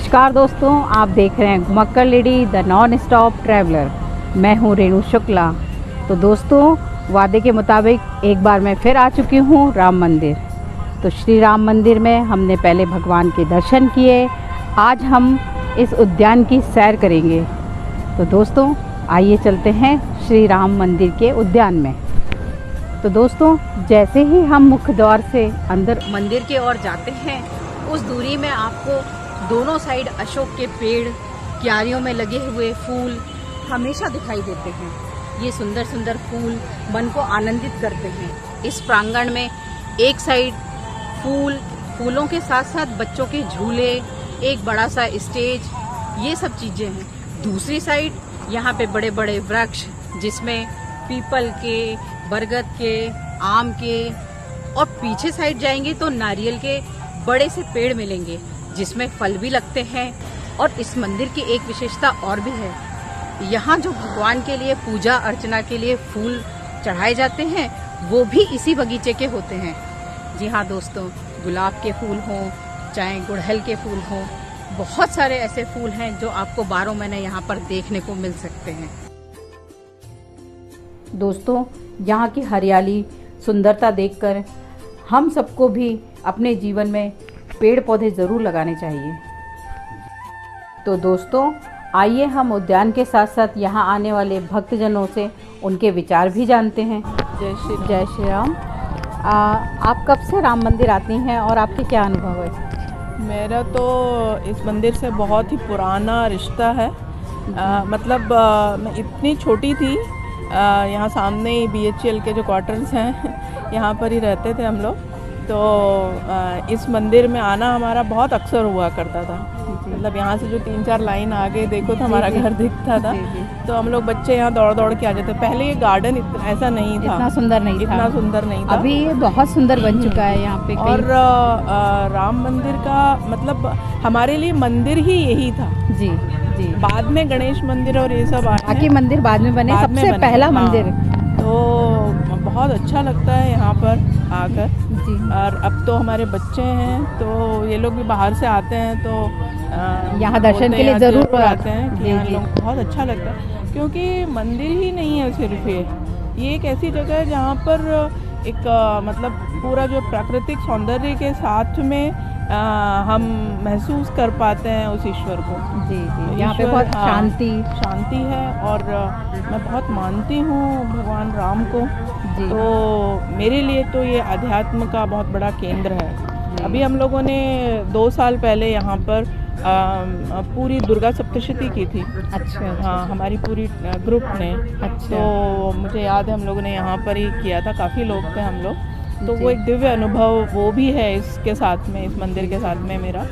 नमस्कार दोस्तों, आप देख रहे हैं घुमक्कड़ lady the non stop traveller. मैं हूं रेणु शुक्ला। तो दोस्तों, वादे के मुताबिक एक बार मैं फिर आ चुकी हूं राम मंदिर। तो श्री राम मंदिर में हमने पहले भगवान के दर्शन किए। आज हम इस उद्यान की सैर करेंगे। तो दोस्तों, आइए चलते हैं श्री राम मंदिर के उद्यान में। तो दोस्तों, जैसे ही हम मुख्य द्वार से अंदर मंदिर की ओर जाते हैं, उस दूरी में आपको दोनों साइड अशोक के पेड़, क्यारियों में लगे हुए फूल हमेशा दिखाई देते हैं। ये सुंदर सुंदर फूल मन को आनंदित करते हैं। इस प्रांगण में एक साइड फूलों के साथ साथ बच्चों के झूले, एक बड़ा सा स्टेज, ये सब चीजें हैं। दूसरी साइड यहाँ पे बड़े बड़े वृक्ष, जिसमें पीपल के, बरगद के, आम के, और पीछे साइड जाएंगे तो नारियल के बड़े से पेड़ मिलेंगे जिसमें फल भी लगते हैं। और इस मंदिर की एक विशेषता और भी है, यहाँ जो भगवान के लिए पूजा अर्चना के लिए फूल चढ़ाए जाते हैं वो भी इसी बगीचे के होते हैं। जी हाँ दोस्तों, गुलाब के फूल हों चाहे गुड़हल के फूल हों, बहुत सारे ऐसे फूल हैं जो आपको 12 महीने यहाँ पर देखने को मिल सकते हैं। दोस्तों, यहाँ की हरियाली, सुंदरता देखकर हम सबको भी अपने जीवन में पेड़ पौधे ज़रूर लगाने चाहिए। तो दोस्तों, आइए हम उद्यान के साथ साथ यहाँ आने वाले भक्तजनों से उनके विचार भी जानते हैं। जय श्री राम। आप कब से राम मंदिर आती हैं और आपके क्या अनुभव है? मेरा तो इस मंदिर से बहुत ही पुराना रिश्ता है। मतलब मैं इतनी छोटी थी, यहाँ सामने ही BHEL के जो क्वार्टर्स हैं यहाँ पर ही रहते थे हम लोग। तो इस मंदिर में आना हमारा बहुत अक्सर हुआ करता था। मतलब यहाँ से जो 3-4 लाइन आगे देखो तो हमारा घर दिखता था। तो हम लोग बच्चे यहाँ दौड़ दौड़ के आ जाते। पहले ये गार्डन ऐसा नहीं था, इतना सुंदर नहीं था। अभी ये बहुत सुंदर बन चुका है यहाँ पे। और राम मंदिर का मतलब हमारे लिए मंदिर ही यही था। जी जी। बाद में गणेश मंदिर और ये सब बाकी मंदिर बाद में बने, सबसे पहला मंदिर। तो बहुत अच्छा लगता है यहाँ पर आकर जी। और अब तो हमारे बच्चे हैं तो ये लोग भी बाहर से आते हैं तो यहाँ दर्शन के लिए ज़रूर आते हैं कि यहाँ लोग बहुत अच्छा लगता है। क्योंकि मंदिर ही नहीं है सिर्फ ये एक ऐसी जगह है जहाँ पर एक मतलब पूरा जो प्राकृतिक सौंदर्य के साथ में हम महसूस कर पाते हैं उस ईश्वर को। जी जी। यहाँ पे बहुत शांति है और मैं बहुत मानती हूँ भगवान राम को जी। तो मेरे लिए तो ये अध्यात्म का बहुत बड़ा केंद्र है। अभी हम लोगों ने 2 साल पहले यहाँ पर पूरी दुर्गा सप्तशती की थी। अच्छा। हाँ, हमारी पूरी ग्रुप ने। अच्छा। तो मुझे याद है हम लोगों ने यहाँ पर ही किया था, काफ़ी लोग थे हम लोग। तो वो एक दिव्य अनुभव वो भी है इसके साथ में, इस मंदिर के साथ में मेरा।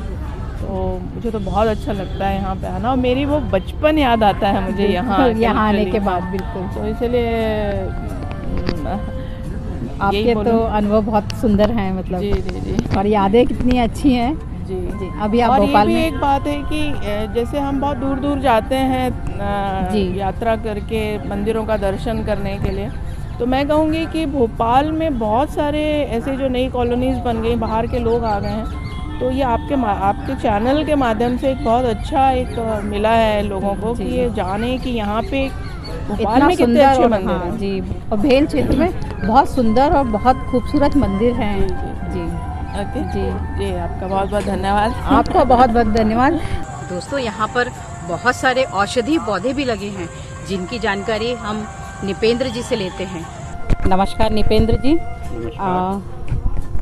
तो मुझे तो बहुत अच्छा लगता है यहाँ पे आना, और मेरी वो बचपन याद आता है मुझे यहाँ आने के बाद। बिल्कुल। तो इसलिए आपके तो अनुभव बहुत सुंदर हैं, मतलब जी जी जी। और यादें कितनी अच्छी हैं। जी जी। अभी आप भोपाल में। एक बात है कि जैसे हम बहुत दूर दूर जाते हैं यात्रा करके मंदिरों का दर्शन करने के लिए, तो मैं कहूँगी कि भोपाल में बहुत सारे ऐसे जो नई कॉलोनीज़ बन गई, बाहर के लोग आ गए हैं। तो ये आपके चैनल के माध्यम से एक बहुत अच्छा एक मिला है लोगों को कि ये जाने कि यहाँ पे भोपाल में कितने अच्छे मंदिर हैं जी। और भेल क्षेत्र में बहुत सुंदर और बहुत खूबसूरत मंदिर हैं जी। ओके जी जी। आपका बहुत बहुत धन्यवाद। आपका बहुत बहुत धन्यवाद। दोस्तों, यहाँ पर बहुत सारे औषधि पौधे भी लगे हैं जिनकी जानकारी हम निपेंद्र जी से लेते हैं। नमस्कार निपेंद्र जी।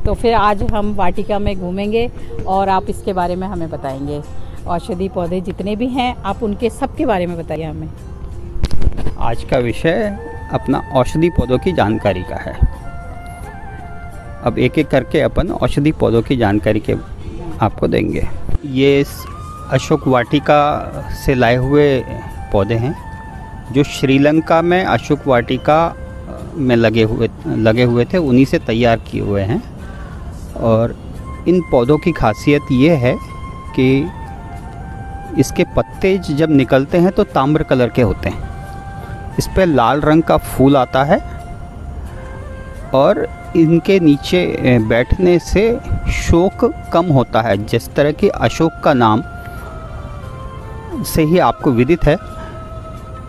तो फिर आज हम वाटिका में घूमेंगे और आप इसके बारे में हमें बताएंगे। औषधि पौधे जितने भी हैं आप उनके सब के बारे में बताइए हमें। आज का विषय अपना औषधि पौधों की जानकारी का है। अब एक एक करके अपन औषधि पौधों की जानकारी के आपको देंगे। ये अशोक वाटिका से लाए हुए पौधे हैं जो श्रीलंका में अशोक वाटिका में लगे हुए थे, उन्हीं से तैयार किए हुए हैं। और इन पौधों की खासियत ये है कि इसके पत्ते जब निकलते हैं तो ताम्र कलर के होते हैं। इस पर लाल रंग का फूल आता है और इनके नीचे बैठने से शोक कम होता है। जिस तरह कि अशोक का नाम से ही आपको विदित है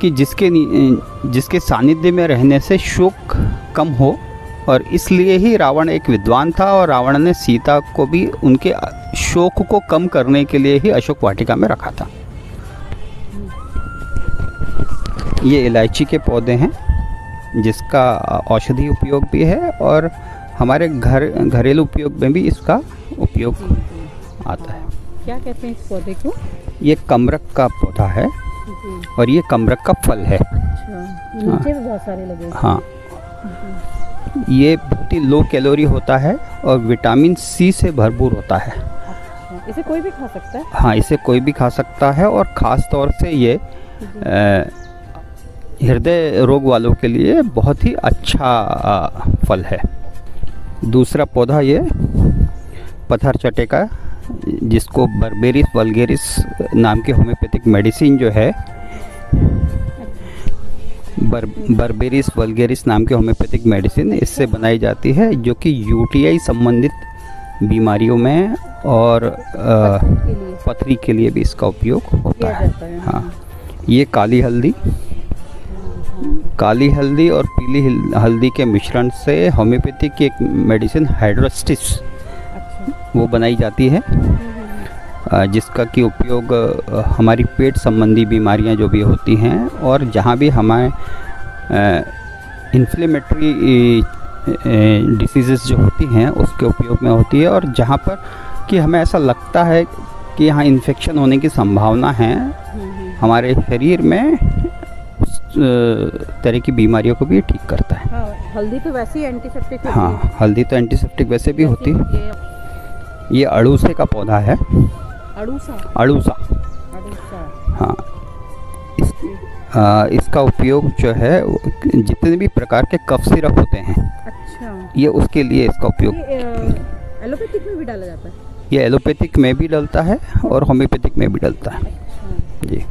कि जिसके सानिध्य में रहने से शोक कम हो, और इसलिए ही रावण एक विद्वान था और रावण ने सीता को भी उनके शोक को कम करने के लिए ही अशोक वाटिका में रखा था। ये इलायची के पौधे हैं जिसका औषधि उपयोग भी है और हमारे घरेलू उपयोग में भी इसका उपयोग आता है। क्या कहते हैं इस पौधे को? ये कमरक का पौधा है और ये कमरक का फल है। अच्छा, नीचे भी बहुत सारे लगे। हाँ, ये बहुत ही लो कैलोरी होता है और विटामिन सी से भरपूर होता है। अच्छा, इसे कोई भी खा सकता है? हाँ, इसे कोई भी खा सकता है और ख़ास तौर से ये हृदय रोग वालों के लिए बहुत ही अच्छा फल है। दूसरा पौधा ये पत्थर चटे का, जिसको बर्बेरिस वल्गेरिस नाम के होम्योपैथिक मेडिसिन जो है, बर्बेरिस वल्गेरिस नाम के होम्योपैथिक मेडिसिन इससे बनाई जाती है, जो कि यूटीआई संबंधित बीमारियों में और पथरी के लिए भी इसका उपयोग होता है। हाँ, ये काली हल्दी और पीली हल्दी के मिश्रण से होम्योपैथिक की एक मेडिसिन हाइड्रोस्टिस वो बनाई जाती है, जिसका कि उपयोग हमारी पेट संबंधी बीमारियां जो भी होती हैं और जहां भी हमारे इन्फ्लेमेटरी डिसीज़ेस जो होती हैं उसके उपयोग में होती है, और जहां पर कि हमें ऐसा लगता है कि यहाँ इन्फेक्शन होने की संभावना है हमारे शरीर में, उस तरह की बीमारियों को भी ठीक करता है। हाँ, हल्दी तो वैसे ही एंटीसेप्टिक होती है। हाँ, हल्दी तो एंटीसेप्टिक वैसे भी होती है। ये अड़ूसे का पौधा है। अड़ूसा। हाँ, इसका उपयोग जो है जितने भी प्रकार के कफ सिरप होते हैं, अच्छा, ये उसके लिए इसका उपयोग। एलोपैथिक में भी डाला जाता है? ये एलोपैथिक में भी डलता है और होम्योपैथिक में भी डलता है। अच्छा। जी।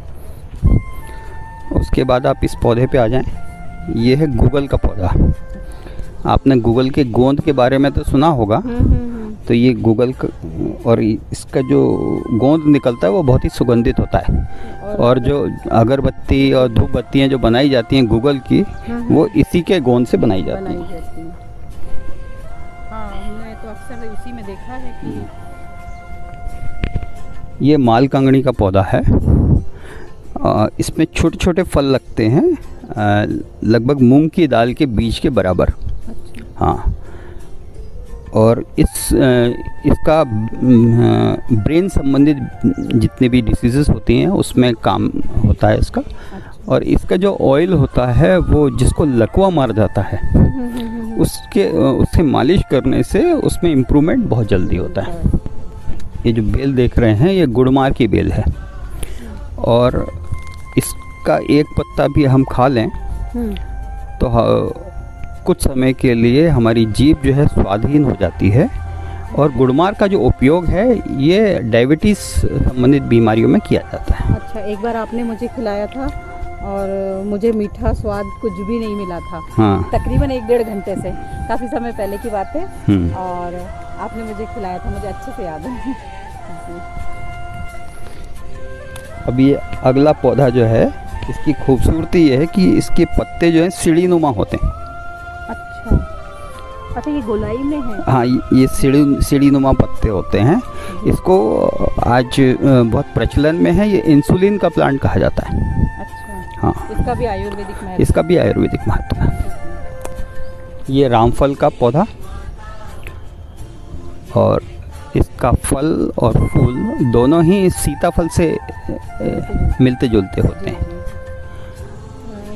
उसके बाद आप इस पौधे पे आ जाएं। ये है गूगल का पौधा। आपने गूगल के गोंद के बारे में तो सुना होगा। तो ये गूगल का, और इसका जो गोंद निकलता है वो बहुत ही सुगंधित होता है, और जो अगरबत्ती और धूप बत्तियाँ जो बनाई जाती हैं गूगल की, वो इसी के गोंद से बनाई जाती हैं। हाँ, हमने तो अक्सर इसी में देखा है कि ये माल कंगनी का पौधा है। इसमें छोटे छोटे फल लगते हैं, लगभग मूंग की दाल के बीज के बराबर। हाँ, और इसका ब्रेन संबंधित जितने भी डिसीज़ेस होती हैं उसमें काम होता है इसका। और इसका जो ऑयल होता है वो जिसको लकवा मार जाता है उससे मालिश करने से उसमें इम्प्रूवमेंट बहुत जल्दी होता है। ये जो बेल देख रहे हैं ये गुड़मार की बेल है, और इसका एक पत्ता भी हम खा लें तो कुछ समय के लिए हमारी जीभ जो है स्वादहीन हो जाती है। और गुड़मार का जो उपयोग है ये डायबिटीज़ संबंधित बीमारियों में किया जाता है। अच्छा, एक बार आपने मुझे खिलाया था और मुझे मीठा स्वाद कुछ भी नहीं मिला था। हाँ, तकरीबन 1-1.5 घंटे से, काफ़ी समय पहले की बात है, और आपने मुझे खिलाया था, मुझे अच्छे से याद है। अब ये अगला पौधा जो है, इसकी खूबसूरती ये है कि इसके पत्ते जो हैं सीढ़ीनुमा होते हैं। अच्छा, ये गोलाई में है? हाँ, ये सीढ़ीनुमा पत्ते होते हैं। इसको आज बहुत प्रचलन में है। ये इंसुलिन का प्लांट कहा जाता है। अच्छा। हाँ, इसका भी आयुर्वेदिक महत्व? इसका भी आयुर्वेदिक महत्व है। ये रामफल का पौधा, और इसका फल और फूल दोनों ही सीताफल से मिलते जुलते होते हैं।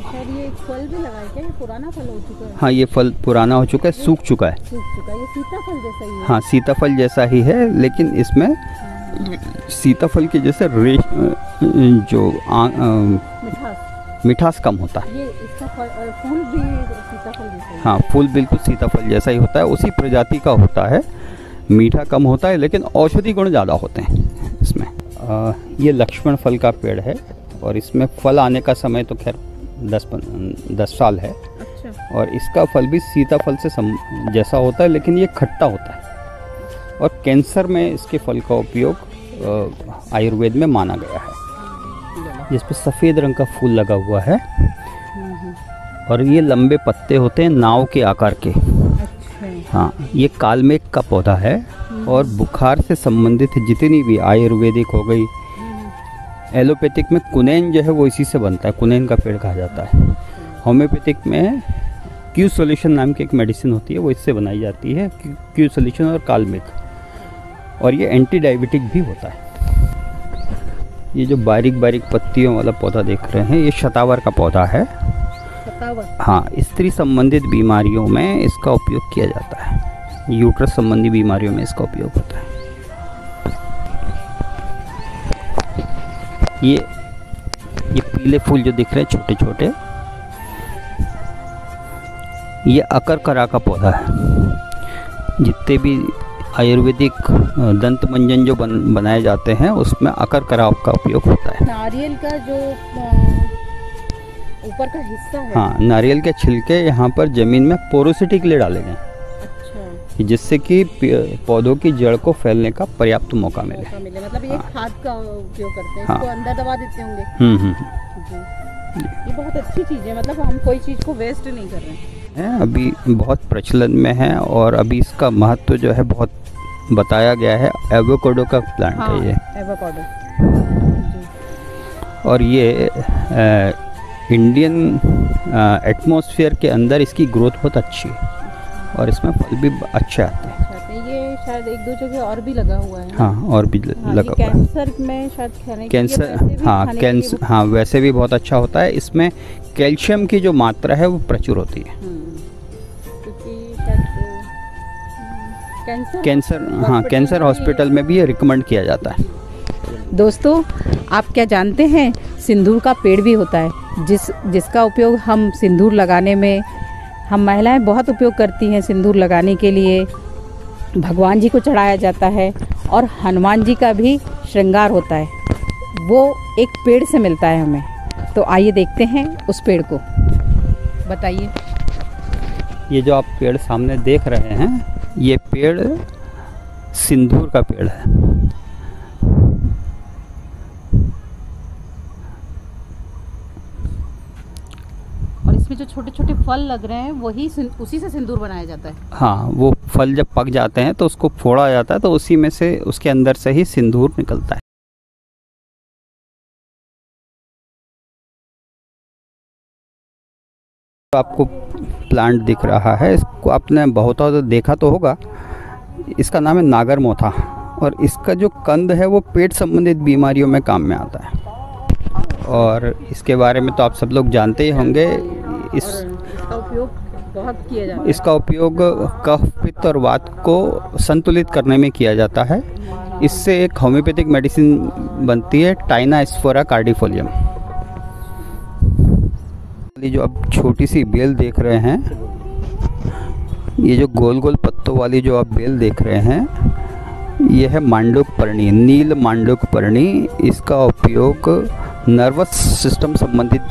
शायद ये फल भी लगा है क्या? ये पुराना फल हो चुका है? हाँ, ये फल पुराना हो चुका है, सूख चुका है। ये सीताफल जैसा ही है? हाँ, सीताफल जैसा ही है, लेकिन इसमें सीताफल के जैसे जो मिठास कम होता है। ये इसका फूल भी सीताफल जैसा है? हाँ, फूल बिल्कुल सीताफल जैसा ही होता है, उसी प्रजाति का होता है। मीठा कम होता है लेकिन औषधि गुण ज़्यादा होते हैं इसमें। ये लक्ष्मण फल का पेड़ है, और इसमें फल आने का समय तो खैर 10 साल है। अच्छा। और इसका फल भी सीताफल से जैसा होता है, लेकिन ये खट्टा होता है, और कैंसर में इसके फल का उपयोग आयुर्वेद में माना गया है। जिस पे सफ़ेद रंग का फूल लगा हुआ है और ये लंबे पत्ते होते हैं नाव के आकार के। अच्छा। हाँ, ये कालमेघ का पौधा है और बुखार से संबंधित जितनी भी आयुर्वेदिक हो गई, एलोपैथिक में कुनैन जो है वो इसी से बनता है, कुनैन का पेड़ कहा जाता है। होम्योपैथिक में क्यू सॉल्यूशन नाम की एक मेडिसिन होती है, वो इससे बनाई जाती है, क्यू सॉल्यूशन और कालमेघ, और ये एंटी डायबिटिक भी होता है। ये जो बारीक बारीक पत्तियों वाला पौधा देख रहे हैं, ये शतावर का पौधा है। हाँ, स्त्री संबंधित बीमारियों में इसका उपयोग किया जाता है, यूट्रस संबंधी बीमारियों में इसका उपयोग होता है। ये पीले फूल जो दिख रहे हैं छोटे छोटे, ये अकरकरा का पौधा है। जितने भी आयुर्वेदिक दंत मंजन जो बनाए जाते हैं उसमें अकरकरा का उपयोग होता है। नारियल का जो ऊपर का हिस्सा है, हाँ, नारियल के छिलके यहाँ पर जमीन में पोरोसिटी के लिए डाले गए। अच्छा। जिससे कि पौधों की जड़ को फैलने का पर्याप्त मौका मिले। मतलब ये खाद का उपयोग करते हैं, हाँ। इसको अंदर दबा देते होंगे। जी। ये बहुत अच्छी चीज़ है, मतलब हम कोई चीज़ को वेस्ट नहीं कर रहे हैं। अभी बहुत प्रचलन में है और अभी इसका महत्व जो है बहुत बताया गया है। एवोकाडो का प्लांट है ये। एवोकाडो। और ये इंडियन एटमॉस्फेयर के अंदर इसकी ग्रोथ बहुत अच्छी है और इसमें फल भी अच्छे आते हैं। ये शायद एक दो जगह और भी लगा हुआ है। हाँ, और भी लगा हुआ है। कैंसर में शायद खाने कैंसर, हाँ, कैंसर, हाँ, वैसे भी बहुत अच्छा होता है। इसमें कैल्शियम की जो मात्रा है वो प्रचुर होती है। कैंसर, हाँ, कैंसर हॉस्पिटल में भी ये रिकमेंड किया जाता है। दोस्तों, आप क्या जानते हैं, सिंदूर का पेड़ भी होता है जिसका उपयोग हम सिंदूर लगाने में, हम महिलाएं बहुत उपयोग करती हैं सिंदूर लगाने के लिए। भगवान जी को चढ़ाया जाता है और हनुमान जी का भी श्रृंगार होता है, वो एक पेड़ से मिलता है हमें। तो आइए देखते हैं उस पेड़ को। बताइए। ये जो आप पेड़ सामने देख रहे हैं, ये पेड़ सिंदूर का पेड़ है। और इसमें जो छोटे छोटे फल लग रहे हैं वही उसी से सिंदूर बनाया जाता है। हाँ, वो फल जब पक जाते हैं तो उसको फोड़ा जाता है, तो उसी में से, उसके अंदर से ही सिंदूर निकलता है। आपको प्लांट दिख रहा है, इसको आपने बहुत देखा तो होगा। इसका नाम है नागर मोथा और इसका जो कंद है वो पेट संबंधित बीमारियों में काम में आता है। और इसके बारे में तो आप सब लोग जानते ही होंगे। इसका उपयोग बहुत किया जाता है। इसका उपयोग कफ, पित्त और वात को संतुलित करने में किया जाता है। इससे एक होम्योपैथिक मेडिसिन बनती है, टाइनास्फोरा कार्डिफोलियम। जो आप छोटी सी बेल देख रहे हैं, ये जो गोल गोल पत्तों वाली जो आप बेल देख रहे हैं, ये है मांडूक पर्णी, नील मांडूक पर्णी। इसका उपयोग नर्वस सिस्टम संबंधित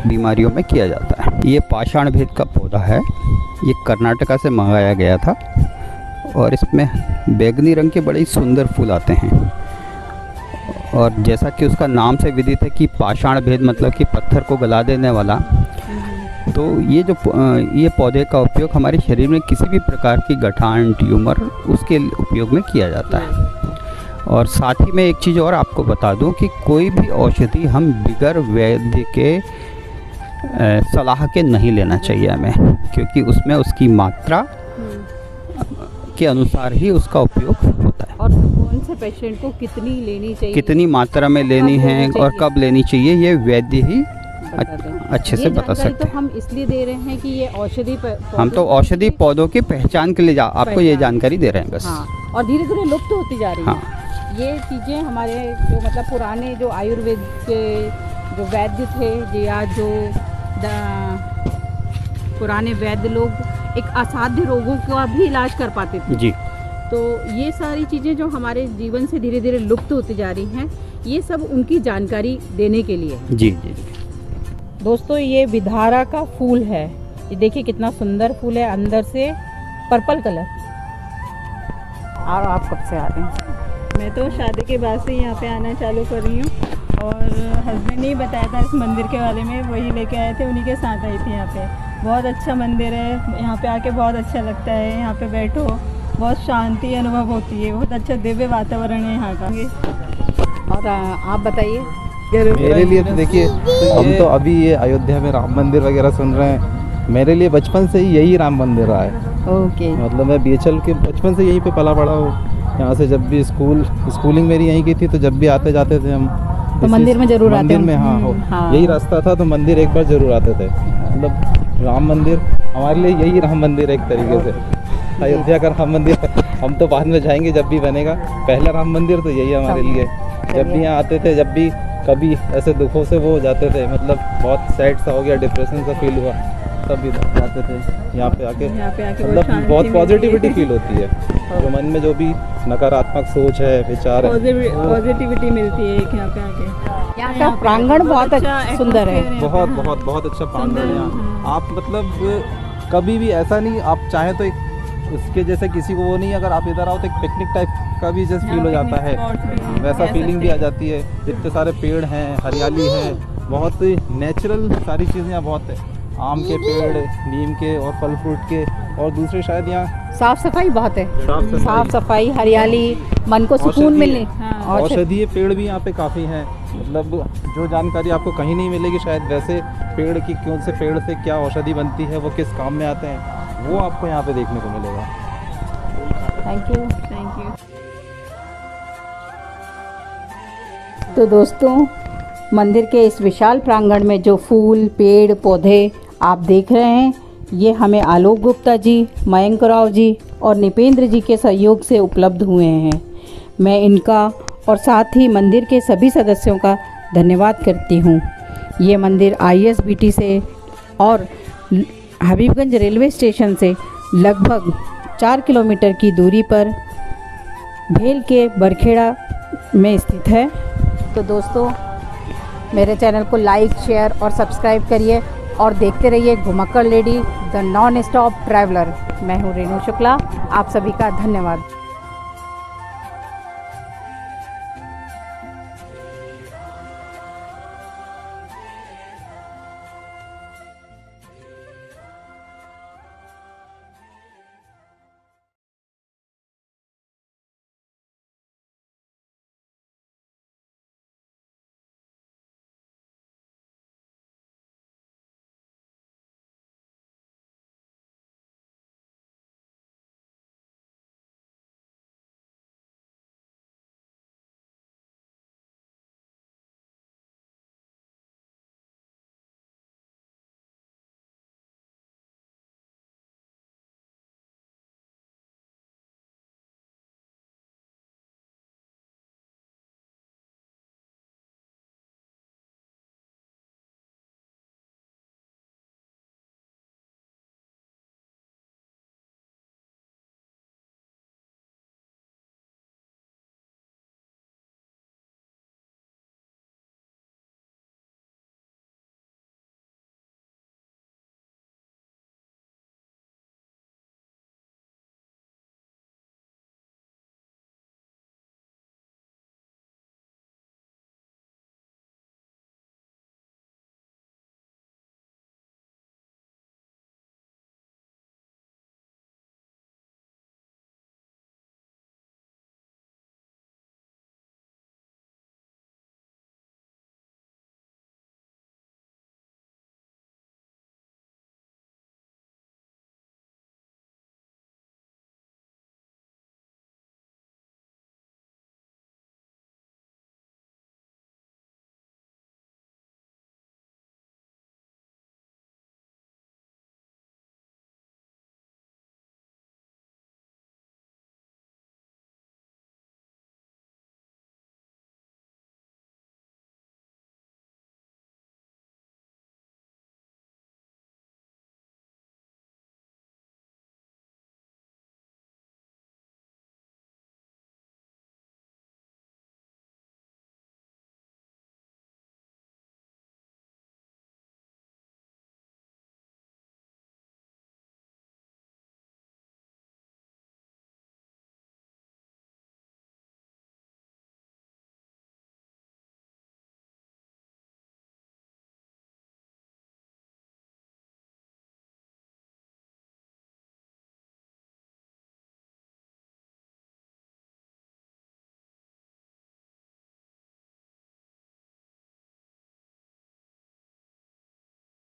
बीमारियों में किया जाता है। ये पाषाण भेद का पौधा है, ये कर्नाटका से मंगाया गया था और इसमें बैगनी रंग के बड़े ही सुंदर फूल आते हैं। और जैसा कि उसका नाम से विदित है कि पाषाण भेद मतलब कि पत्थर को गला देने वाला, तो ये पौधे का उपयोग हमारे शरीर में किसी भी प्रकार की गठान, ट्यूमर, उसके उपयोग में किया जाता है। और साथ ही में एक चीज़ और आपको बता दूं कि कोई भी औषधि हम बिगर वैद्य के सलाह के नहीं लेना चाहिए हमें, क्योंकि उसमें उसकी मात्रा के अनुसार ही उसका उपयोग होता है। और कौन से पेशेंट को कितनी लेनी चाहिए, कितनी मात्रा में लेनी है और कब लेनी चाहिए, ये वैद्य ही अच्छे से बता सकते हैं। तो हम इसलिए दे रहे हैं कि ये औषधि, हम तो औषधि पौधों की पहचान के लिए आपको ये जानकारी दे रहे हैं बस। हाँ, और धीरे धीरे लुप्त होती जा रही है। हाँ। ये चीज़ें हमारे जो मतलब पुराने जो आयुर्वेद के जो वैद्य थे, या जो पुराने वैद्य लोग एक असाध्य रोगों का भी इलाज कर पाते थे जी। तो ये सारी चीज़ें जो हमारे जीवन से धीरे धीरे लुप्त होती जा रही हैं, ये सब उनकी जानकारी देने के लिए। जी जी। दोस्तों, ये विधारा का फूल है। ये देखिए कितना सुंदर फूल है, अंदर से पर्पल कलर। और आप कब से आ रहे हैं? मैं तो शादी के बाद से यहाँ पे आना चालू कर रही हूँ और हस्बैंड ने ही बताया था इस मंदिर के बारे में, वही लेके आए थे, उन्हीं के साथ आई थी यहाँ पे। बहुत अच्छा मंदिर है, यहाँ पे आके बहुत अच्छा लगता है। यहाँ पे बैठो, बहुत शांति अनुभव होती है, बहुत अच्छा दिव्य वातावरण है यहाँ का। और आप बताइए। मेरे लिए तो देखिए, हम तो अभी ये अयोध्या में राम मंदिर वगैरह सुन रहे हैं। मेरे लिए बचपन से ही यही राम मंदिर रहा है। ओके। मतलब मैं BHL के बचपन से यहीं पे पला बड़ा हूँ। यहाँ से जब भी स्कूलिंग मेरी यहीं की थी, तो जब भी आते जाते थे हम तो मंदिर में जरूर आते मंदिर में। हाँ, हाँ। यही रास्ता था, तो मंदिर एक बार जरूर आते थे। मतलब राम मंदिर हमारे लिए यही राम मंदिर है एक तरीके से। अयोध्या का राम मंदिर हम तो बाद में जाएंगे जब भी बनेगा। पहला राम मंदिर तो यही हमारे लिए। जब भी यहाँ आते थे, जब भी कभी ऐसे दुखों से वो हो जाते थे, मतलब बहुत सैड सा हो गया, डिप्रेशन सा फील हुआ, तब भी जाते थे यहाँ पे आके मतलब बहुत पॉजिटिविटी फील होती है। जो मन में जो भी नकारात्मक सोच है, विचार है, पॉजिटिविटी मिलती है एक यहाँ पे आके। यहाँ का प्रांगण बहुत सुंदर है। बहुत बहुत बहुत अच्छा प्रांगण है यहाँ। आप मतलब कभी भी ऐसा नहीं, आप चाहे तो एक उसके जैसे किसी को वो नहीं, अगर आप इधर आओ तो एक पिकनिक टाइप का भी जैसे फील हो जाता है, वैसा फीलिंग भी आ जाती है। जितने सारे पेड़ हैं, हरियाली है, बहुत नेचुरल सारी चीज़ें यहाँ बहुत है। आम के पेड़, नीम के और फल फ्रूट के, और दूसरे शायद यहाँ साफ सफाई बहुत है। साफ सफाई, हरियाली, मन को सुकून मिलने। औषधीय पेड़ भी यहाँ पे काफ़ी हैं। मतलब जो जानकारी आपको कहीं नहीं मिलेगी शायद, वैसे पेड़ की कौन से पेड़ से क्या औषधि बनती है, वो किस काम में आते हैं, वो आपको यहाँ पे देखने को मिलेगा। Thank you. तो दोस्तों, मंदिर के इस विशाल प्रांगण में जो फूल, पेड़, पौधे आप देख रहे हैं, ये हमें आलोक गुप्ता जी, मयंक राव जी और निपेंद्र जी के सहयोग से उपलब्ध हुए हैं। मैं इनका और साथ ही मंदिर के सभी सदस्यों का धन्यवाद करती हूँ। ये मंदिर ISBT से और हबीबगंज रेलवे स्टेशन से लगभग 4 किलोमीटर की दूरी पर भेल के बरखेड़ा में स्थित है। तो दोस्तों, मेरे चैनल को लाइक, शेयर और सब्सक्राइब करिए और देखते रहिए घुमक्कड़ lady the non stop traveller. मैं हूँ रेणु शुक्ला। आप सभी का धन्यवाद।